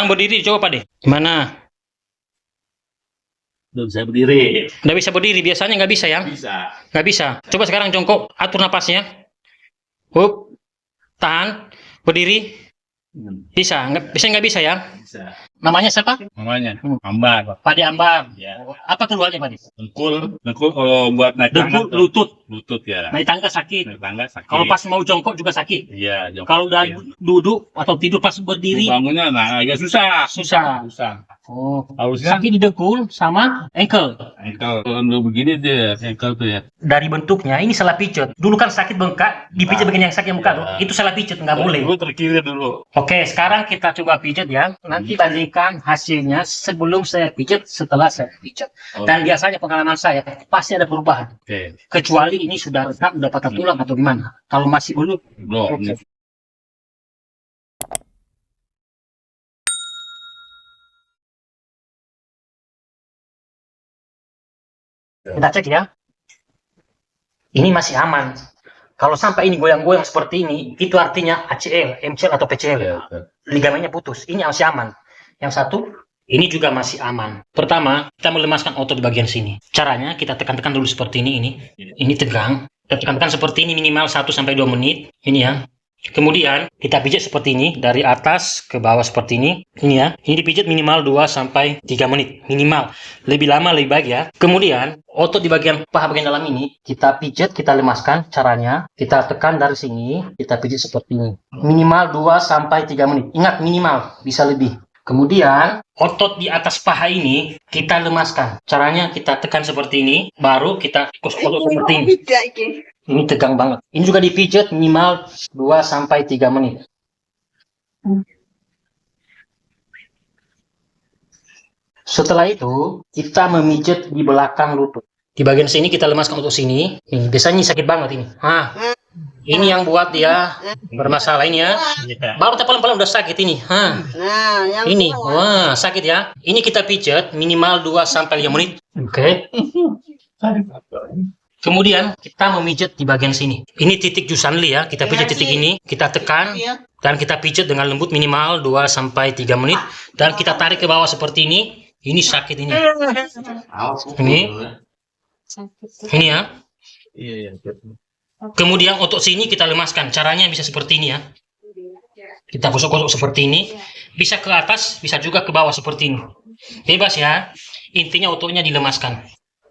Sekarang berdiri, coba Pak deh. Gimana? Udah bisa berdiri. Udah bisa berdiri, biasanya nggak bisa ya? Bisa. Nggak bisa. Coba sekarang jongkok, atur napasnya. Hup, tahan, berdiri. Bisa, nggak bisa ya? Bisa. Namanya siapa? Namanya Ambar. Pak De Ambar. Ya. Apa keluarnya Pak De? Dengkul kalau buat naik tangga. Dengkul, lutut. Lutut ya. Naik tangga sakit. Naik tangga sakit. Kalau pas mau jongkok juga sakit. Iya, jongkok. Kalau udah Iya. duduk atau tidur pas berdiri, bangunnya agak susah. susah. Susah. Oh, Harusnya sakit di dengkul sama ankle. ankle. Kalau udah begini dia ankle tuh ya. Dari bentuknya ini salah pijet. Dulu kan sakit bengkak, dipijat bagian yang sakit yang muka tuh. Ya. Itu salah pijet, nggak boleh. Dulu terkiri dulu. Oke, sekarang kita coba pijat ya. Nanti bandingkan hasilnya sebelum saya pijat, setelah saya pijat. Dan biasanya pengalaman saya pasti ada perubahan. Oke. Kecuali ini sudah retak, udah patah tulang atau gimana. Kalau masih belum, Belum. oke. Kita cek ya. Ini masih aman. Kalau sampai ini goyang-goyang seperti ini, itu artinya ACL, MCL atau PCL. Ya, Ligamennya putus. Ini masih aman. Yang satu, ini juga masih aman. Pertama, kita melemaskan otot di bagian sini. Caranya kita tekan-tekan dulu seperti ini. Ini tegang. Kita tekan-tekan seperti ini minimal 1-2 menit. Ini ya. Kemudian kita pijat seperti ini dari atas ke bawah seperti ini. Ini ya. Ini dipijat minimal 2-3 menit minimal. Lebih lama lebih baik ya. Kemudian otot di bagian paha bagian dalam ini kita pijat, kita lemaskan. Caranya kita tekan dari sini, kita pijat seperti ini. Minimal 2-3 menit. Ingat minimal, bisa lebih. Kemudian otot di atas paha ini kita lemaskan. Caranya kita tekan seperti ini, baru kita otot seperti ini. Ini tegang banget. Ini juga dipijat minimal 2-3 menit. Setelah itu, kita memijat di belakang lutut. Di bagian sini kita lemaskan otot sini. Ini biasanya sakit banget ini. Ini yang buat dia bermasalah ini ya. Baru pelan-pelan udah sakit ini. Ini, wah sakit ya. Ini kita pijat minimal 2-5 menit. Oke. Kemudian kita memijat di bagian sini. Ini titik Jusanli ya. Kita pijat titik ini, kita tekan dan kita pijat dengan lembut minimal 2-3 menit dan kita tarik ke bawah seperti ini. Ini sakit ini. Ini ya. Kemudian otot sini kita lemaskan. Caranya bisa seperti ini ya. Kita gosok-gosok seperti ini. Bisa ke atas, bisa juga ke bawah seperti ini. Bebas ya. Intinya ototnya dilemaskan.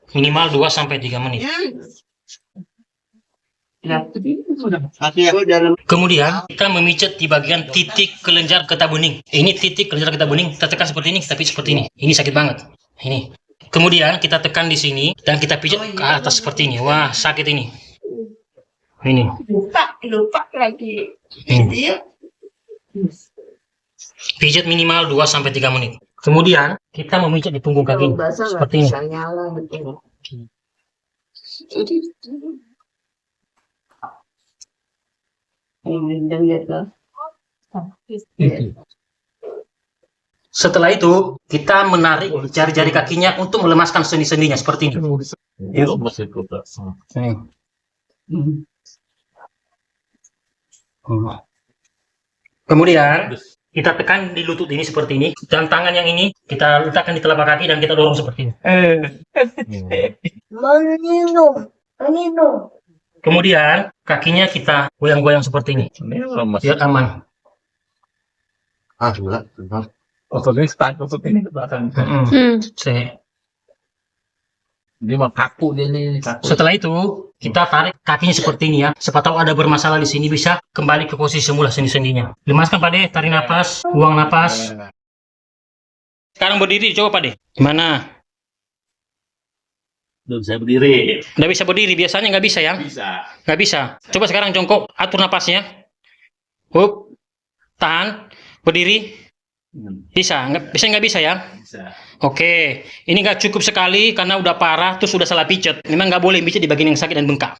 Minimal 2-3 menit. Kemudian kita memijat di bagian titik kelenjar getah bening. Ini titik kelenjar getah bening. Kita tekan seperti ini, tapi seperti ini. Ini sakit banget. Ini. Kemudian kita tekan di sini dan kita pijat ke atas seperti ini. Wah, sakit ini. Ini. Lupa lagi. Pijat minimal 2-3 menit. Kemudian kita memijat di punggung kaki seperti ini. Setelah itu kita menarik jari-jari kakinya untuk melemaskan sendi-sendinya seperti ini. Kemudian kita tekan di lutut ini seperti ini, dan tangan yang ini kita letakkan di telapak kaki dan kita dorong seperti ini. Kemudian kakinya kita goyang-goyang seperti ini, biar aman. Dia mah kaku dia nih. Setelah itu kita tarik kakinya seperti ini ya. Siapa tahu ada bermasalah di sini, bisa kembali ke posisi semula sendi-sendinya. Lemaskan Pak De, tarik napas, buang napas. Sekarang berdiri, coba Pak De. Gimana? Udah bisa berdiri. Udah bisa berdiri, biasanya nggak bisa ya? Bisa. Nggak bisa. Coba sekarang jongkok, atur napasnya. Hup, tahan, berdiri. Bisa nggak bisa ya? Bisa. Oke, ini nggak cukup sekali karena udah parah, terus sudah salah pijat. Memang nggak boleh pijat di bagian yang sakit dan bengkak.